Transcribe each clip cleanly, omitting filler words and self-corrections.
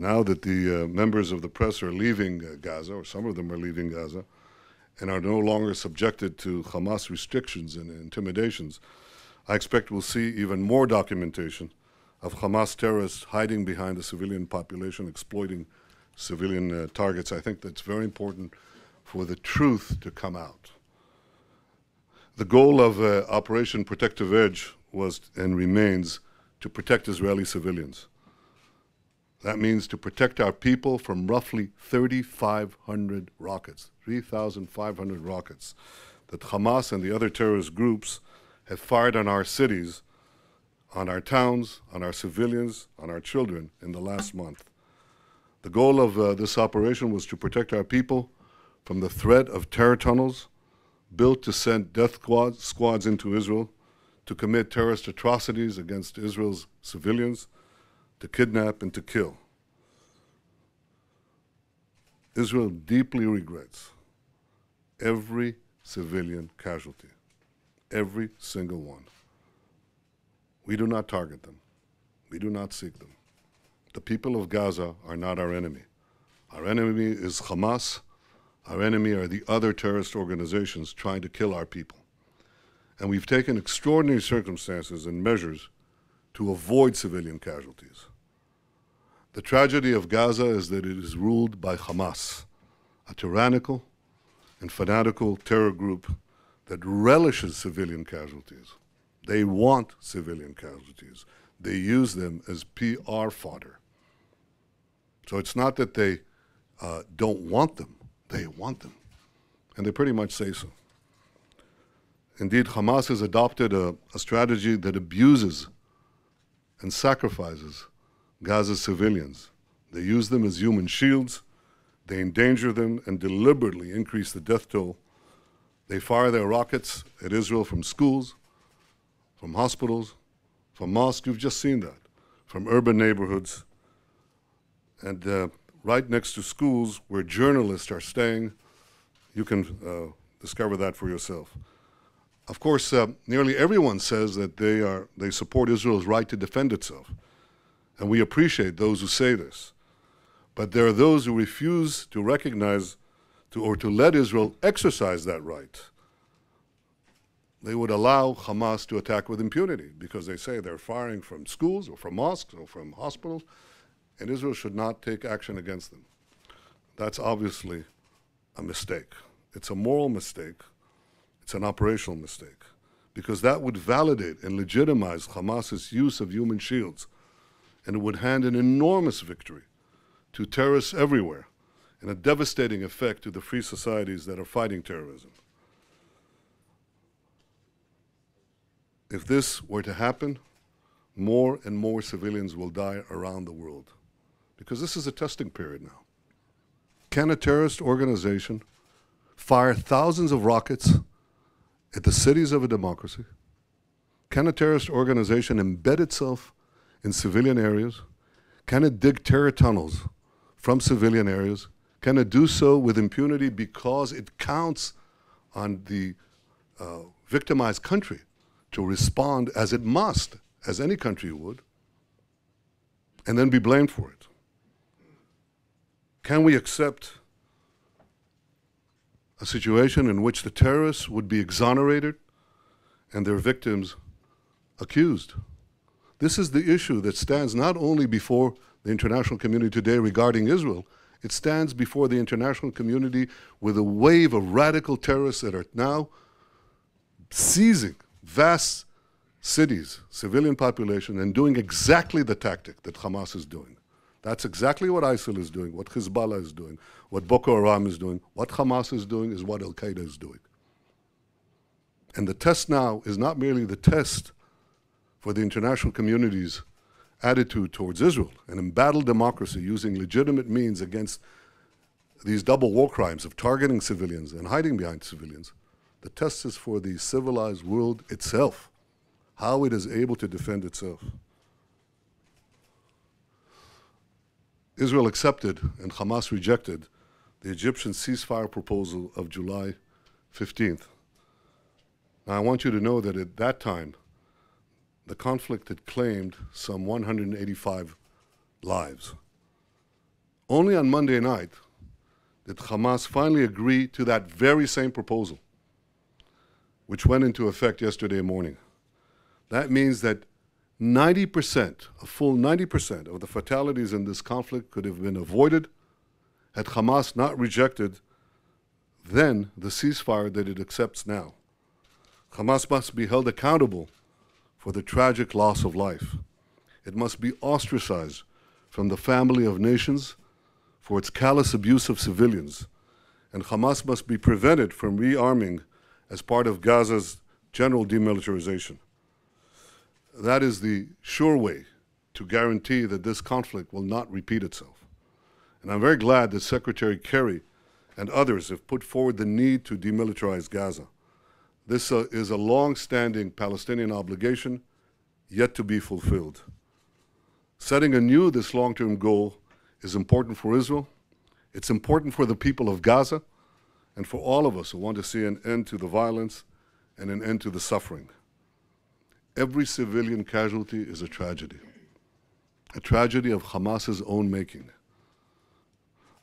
now that the members of the press are leaving Gaza, or some of them are leaving Gaza, and are no longer subjected to Hamas restrictions and intimidations, I expect we'll see even more documentation of Hamas terrorists hiding behind the civilian population, exploiting civilian targets. I think that's very important for the truth to come out. The goal of Operation Protective Edge was and remains to protect Israeli civilians. That means to protect our people from roughly 3,500 rockets, 3,500 rockets that Hamas and the other terrorist groups have fired on our cities, on our towns, on our civilians, on our children in the last month. The goal of this operation was to protect our people from the threat of terror tunnels built to send death squads into Israel to commit terrorist atrocities against Israel's civilians, to kidnap and to kill. Israel deeply regrets every civilian casualty, every single one. We do not target them. We do not seek them. The people of Gaza are not our enemy. Our enemy is Hamas. Our enemy are the other terrorist organizations trying to kill our people. And we've taken extraordinary circumstances and measures to avoid civilian casualties. The tragedy of Gaza is that it is ruled by Hamas, a tyrannical and fanatical terror group that relishes civilian casualties. They want civilian casualties. They use them as PR fodder. So it's not that they don't want them. They want them. And they pretty much say so. Indeed, Hamas has adopted a strategy that abuses and sacrifices Gaza's civilians. They use them as human shields. They endanger them and deliberately increase the death toll. They fire their rockets at Israel from schools, from hospitals, from mosques. You've just seen that. From urban neighborhoods. And right next to schools where journalists are staying. You can discover that for yourself. Of course, nearly everyone says that they support Israel's right to defend itself. And we appreciate those who say this. But there are those who refuse to recognize or to let Israel exercise that right. They would allow Hamas to attack with impunity because they say they're firing from schools or from mosques or from hospitals, and Israel should not take action against them. That's obviously a mistake. It's a moral mistake. It's an operational mistake because that would validate and legitimize Hamas's use of human shields, and it would hand an enormous victory to terrorists everywhere and a devastating effect to the free societies that are fighting terrorism. If this were to happen, more and more civilians will die around the world because this is a testing period now. Can a terrorist organization fire thousands of rockets at the cities of a democracy? Can a terrorist organization embed itself in civilian areas? Can it dig terror tunnels from civilian areas? Can it do so with impunity because it counts on the victimized country to respond as it must, as any country would, and then be blamed for it? Can we accept a situation in which the terrorists would be exonerated and their victims accused? This is the issue that stands not only before the international community today regarding Israel, it stands before the international community with a wave of radical terrorists that are now seizing vast cities, civilian population, and doing exactly the tactic that Hamas is doing. That's exactly what ISIL is doing, what Hezbollah is doing, what Boko Haram is doing. What Hamas is doing is what Al-Qaeda is doing. And the test now is not merely the test for the international community's attitude towards Israel, an embattled democracy using legitimate means against these double war crimes of targeting civilians and hiding behind civilians. The test is for the civilized world itself, how it is able to defend itself. Israel accepted and Hamas rejected the Egyptian ceasefire proposal of July 15th. Now, I want you to know that at that time, the conflict had claimed some 185 lives. Only on Monday night did Hamas finally agree to that very same proposal, which went into effect yesterday morning. That means that 90%, a full 90% of the fatalities in this conflict could have been avoided had Hamas not rejected then the ceasefire that it accepts now. Hamas must be held accountable for the tragic loss of life. It must be ostracized from the family of nations for its callous abuse of civilians, and Hamas must be prevented from rearming as part of Gaza's general demilitarization. That is the sure way to guarantee that this conflict will not repeat itself. And I'm very glad that Secretary Kerry and others have put forward the need to demilitarize Gaza. This is a long-standing Palestinian obligation yet to be fulfilled. Setting anew this long-term goal is important for Israel, it's important for the people of Gaza, and for all of us who want to see an end to the violence and an end to the suffering. Every civilian casualty is a tragedy of Hamas's own making.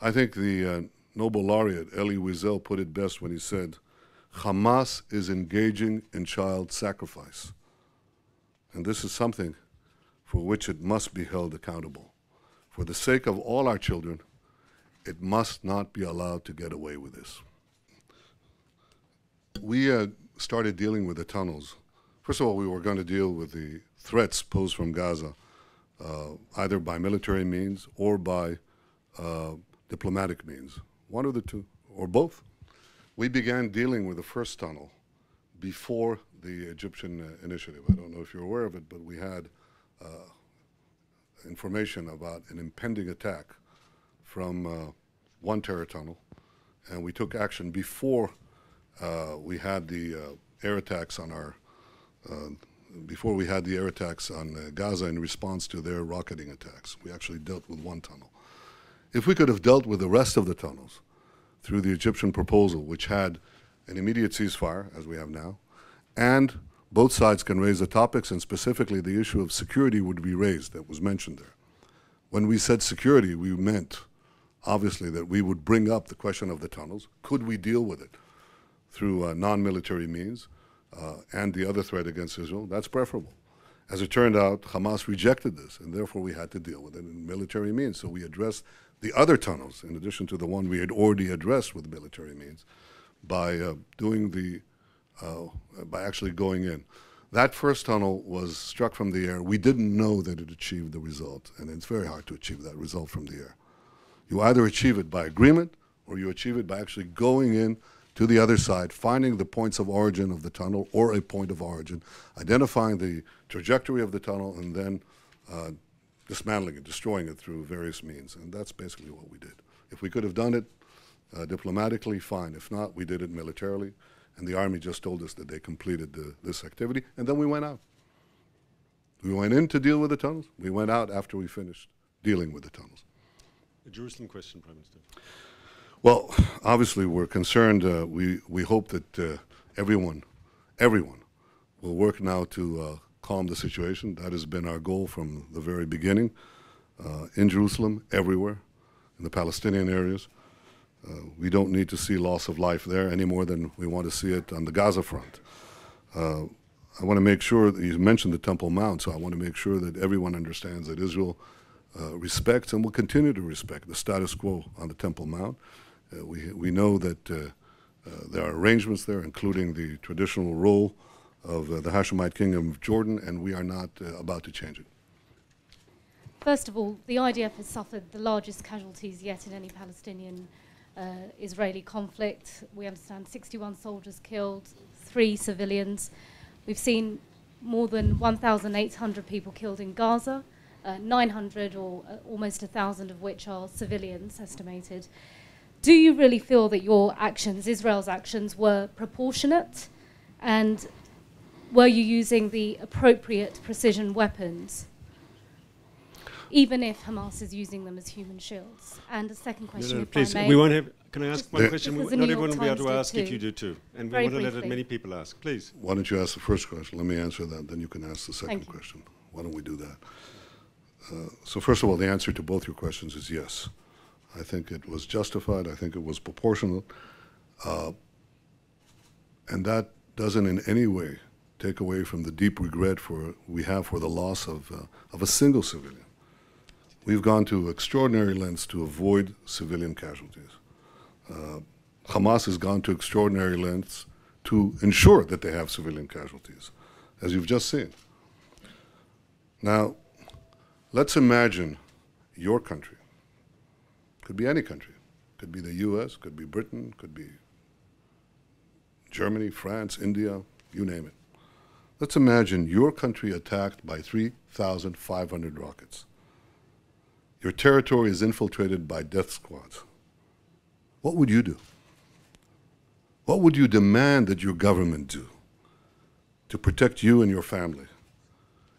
I think the Nobel laureate Elie Wiesel put it best when he said, Hamas is engaging in child sacrifice. And this is something for which it must be held accountable. For the sake of all our children, it must not be allowed to get away with this. We started dealing with the tunnels. First of all, we were going to deal with the threats posed from Gaza, either by military means or by diplomatic means. One of the two, or both. We began dealing with the first tunnel before the Egyptian initiative. I don't know if you're aware of it, but we had information about an impending attack from one terror tunnel, and we took action before we had the air attacks on our, before we had the air attacks on Gaza in response to their rocketing attacks. We actually dealt with one tunnel. If we could have dealt with the rest of the tunnels through the Egyptian proposal, which had an immediate ceasefire, as we have now, and both sides can raise the topics, and specifically the issue of security would be raised, that was mentioned there. When we said security, we meant, obviously, that we would bring up the question of the tunnels. Could we deal with it through non-military means and the other threat against Israel? That's preferable. As it turned out, Hamas rejected this, and therefore we had to deal with it in military means. So we addressed the other tunnels, in addition to the one we had already addressed with military means, by by actually going in. That first tunnel was struck from the air. We didn't know that it achieved the result, and it's very hard to achieve that result from the air. You either achieve it by agreement, or you achieve it by actually going in to the other side, finding the points of origin of the tunnel or a point of origin, identifying the trajectory of the tunnel, and then dismantling it, destroying it through various means. And that's basically what we did. If we could have done it diplomatically, fine. If not, we did it militarily. And the Army just told us that they completed this activity, and then we went out. We went in to deal with the tunnels. We went out after we finished dealing with the tunnels. A Jerusalem question, Prime Minister. Well, obviously we're concerned. We hope that everyone will work now to calm the situation. That has been our goal from the very beginning, in Jerusalem, everywhere, in the Palestinian areas. We don't need to see loss of life there any more than we want to see it on the Gaza front. I want to make sure that you mentioned the Temple Mount, so I want to make sure that everyone understands that Israel respects and will continue to respect the status quo on the Temple Mount. We know that there are arrangements there, including the traditional role of the Hashemite Kingdom of Jordan, and we are not about to change it. First of all, the IDF has suffered the largest casualties yet in any Palestinian Israeli conflict. We understand 61 soldiers killed, 3 civilians. We've seen more than 1,800 people killed in Gaza, 900 or almost 1,000 of which are civilians estimated. Do you really feel that your actions, Israel's actions, were proportionate? And were you using the appropriate precision weapons, even if Hamas is using them as human shields? And a second question, please, I may. we won't have, can I ask one question? Because the Not New everyone York will be able to Times ask did if you too. do too. And we Very want to let as briefly. many people ask. Please. Why don't you ask the first question? Let me answer that, then you can ask the second Thank you. question. Why don't we do that? So first of all, the answer to both your questions is yes. I think it was justified. I think it was proportional. And that doesn't in any way take away from the deep regret we have for the loss of a single civilian. We've gone to extraordinary lengths to avoid civilian casualties. Hamas has gone to extraordinary lengths to ensure that they have civilian casualties, as you've just seen. Now, let's imagine your country. Could be any country. Could be the US, could be Britain, could be Germany, France, India, you name it. Let's imagine your country attacked by 3,500 rockets. Your territory is infiltrated by death squads. What would you do? What would you demand that your government do to protect you and your family?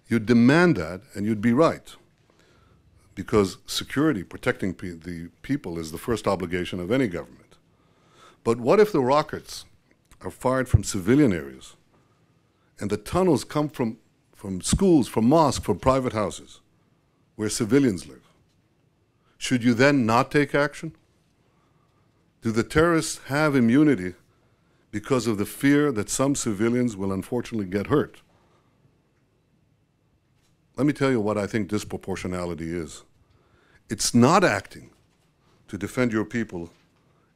You'd demand that, and you'd be right, because security, protecting the people, is the first obligation of any government. But what if the rockets are fired from civilian areas, and the tunnels come from schools, from mosques, from private houses, where civilians live? Should you then not take action? Do the terrorists have immunity because of the fear that some civilians will unfortunately get hurt? Let me tell you what I think disproportionality is. It's not acting to defend your people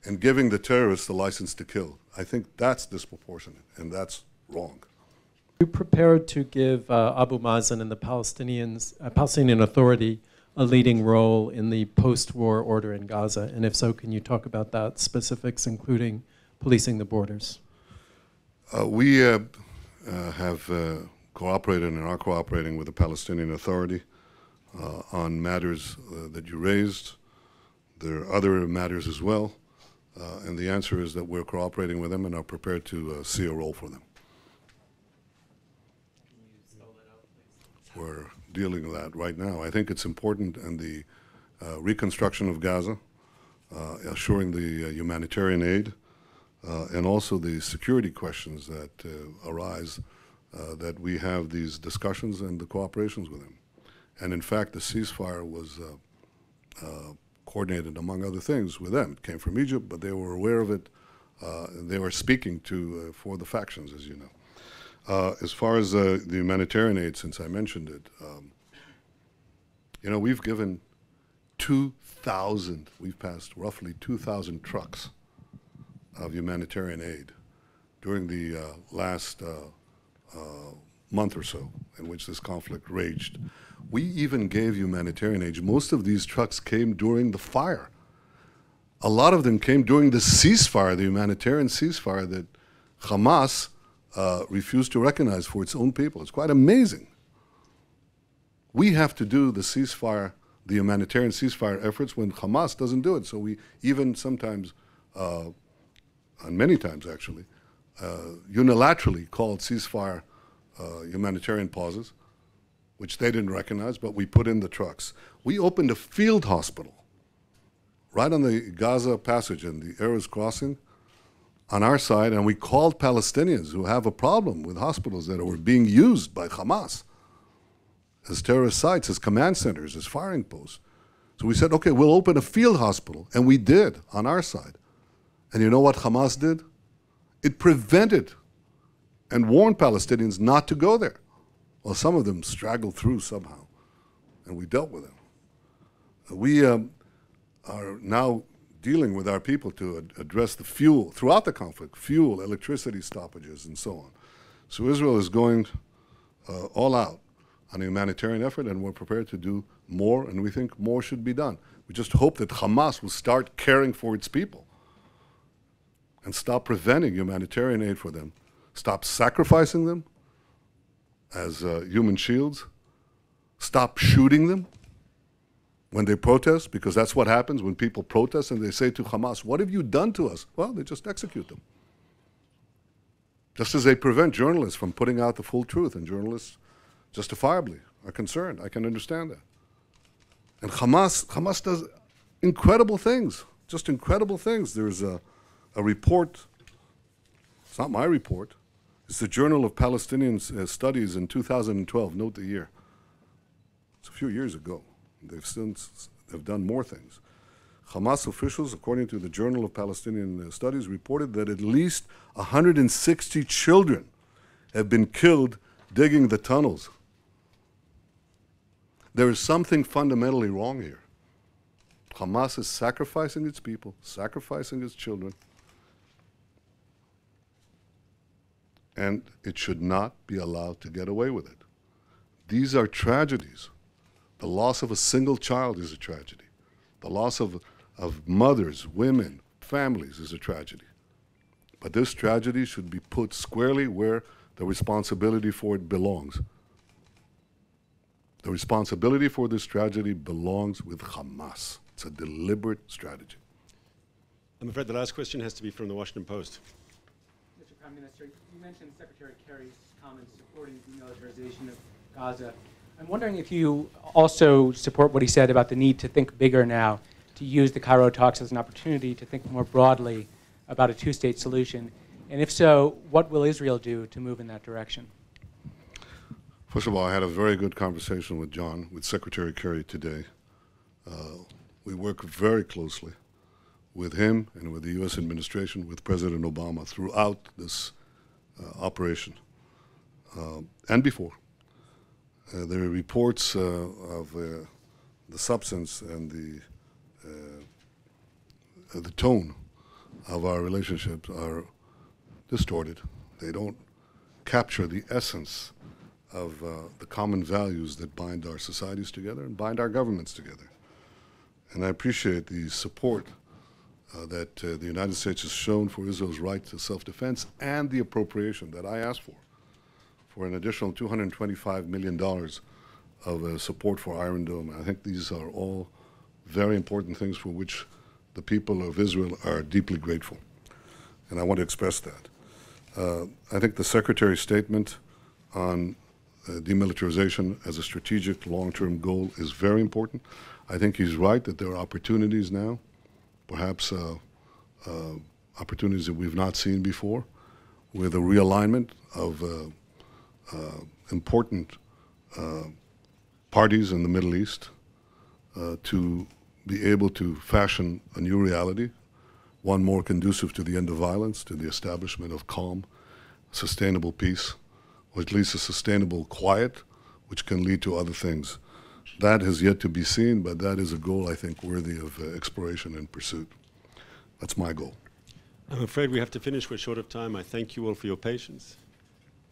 and giving the terrorists the license to kill. I think that's disproportionate, and that's wrong. Are you prepared to give Abu Mazen and the Palestinian Authority a leading role in the post-war order in Gaza? And if so, can you talk about that, specifics including policing the borders? We have cooperated and are cooperating with the Palestinian Authority on matters that you raised. There are other matters as well. And the answer is that we're cooperating with them and are prepared to see a role for them. Can you spell that out, please? We're dealing with that right now. I think it's important in the reconstruction of Gaza, assuring the humanitarian aid, and also the security questions that arise, that we have these discussions and the cooperations with them. And in fact, the ceasefire was coordinated, among other things, with them. It came from Egypt, but they were aware of it. They were speaking for the factions, as you know. As far as the humanitarian aid, since I mentioned it, you know, we've given 2,000, we've passed roughly 2,000 trucks of humanitarian aid during the last month or so in which this conflict raged. We even gave humanitarian aid. Most of these trucks came during the fire. A lot of them came during the ceasefire, the humanitarian ceasefire that Hamas refused to recognize for its own people. It's quite amazing. We have to do the ceasefire, the humanitarian ceasefire efforts when Hamas doesn't do it. So we even sometimes, and many times actually, unilaterally called ceasefire humanitarian pauses, which they didn't recognize, but we put in the trucks. We opened a field hospital right on the Gaza passage and the Erez crossing on our side, and we called Palestinians who have a problem with hospitals that were being used by Hamas as terrorist sites, as command centers, as firing posts. So we said, okay, we'll open a field hospital, and we did on our side. And you know what Hamas did? It prevented and warned Palestinians not to go there. Well, some of them straggled through somehow, and we dealt with them. We are now dealing with our people to address the fuel, throughout the conflict, fuel, electricity stoppages, and so on. So Israel is going all out on a humanitarian effort, and we're prepared to do more, and we think more should be done. We just hope that Hamas will start caring for its people and stop preventing humanitarian aid for them, stop sacrificing them as human shields, stop shooting them when they protest, because that's what happens when people protest and they say to Hamas, what have you done to us? Well, they just execute them. Just as they prevent journalists from putting out the full truth, and journalists justifiably are concerned. I can understand that. And Hamas does incredible things, just incredible things. There's a report, it's not my report, it's the Journal of Palestinian Studies in 2012, note the year. It's a few years ago. They've done more things. Hamas officials, according to the Journal of Palestinian Studies, reported that at least 160 children have been killed digging the tunnels. There is something fundamentally wrong here. Hamas is sacrificing its people, sacrificing its children, and it should not be allowed to get away with it. These are tragedies. The loss of a single child is a tragedy. The loss of mothers, women, families is a tragedy. But this tragedy should be put squarely where the responsibility for it belongs. The responsibility for this tragedy belongs with Hamas. It's a deliberate strategy. I'm afraid the last question has to be from the Washington Post. Mr. Prime Minister, you mentioned Secretary Kerry's comments supporting demilitarization of Gaza. I'm wondering if you also support what he said about the need to think bigger now, to use the Cairo talks as an opportunity to think more broadly about a two-state solution. And if so, what will Israel do to move in that direction? First of all, I had a very good conversation with Secretary Kerry today. We work very closely with him and with the U.S. administration, with President Obama throughout this operation and before. There are reports of the substance and the tone of our relationships are distorted. They don't capture the essence of the common values that bind our societies together and bind our governments together. And I appreciate the support that the United States has shown for Israel's right to self-defense and the appropriation that I asked for an additional $225 million of support for Iron Dome. I think these are all very important things for which the people of Israel are deeply grateful. And I want to express that. I think the Secretary's statement on demilitarization as a strategic long-term goal is very important. I think he's right that there are opportunities now, perhaps opportunities that we've not seen before, with a realignment of important parties in the Middle East to be able to fashion a new reality, one more conducive to the end of violence, to the establishment of calm, sustainable peace, or at least a sustainable quiet, which can lead to other things. That has yet to be seen, but that is a goal, I think, worthy of exploration and pursuit. That's my goal. I'm afraid we have to finish. We're short of time. I thank you all for your patience,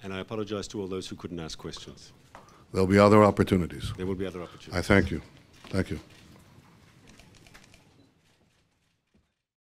and I apologize to all those who couldn't ask questions. There'll be other opportunities. There will be other opportunities. I thank you. Thank you.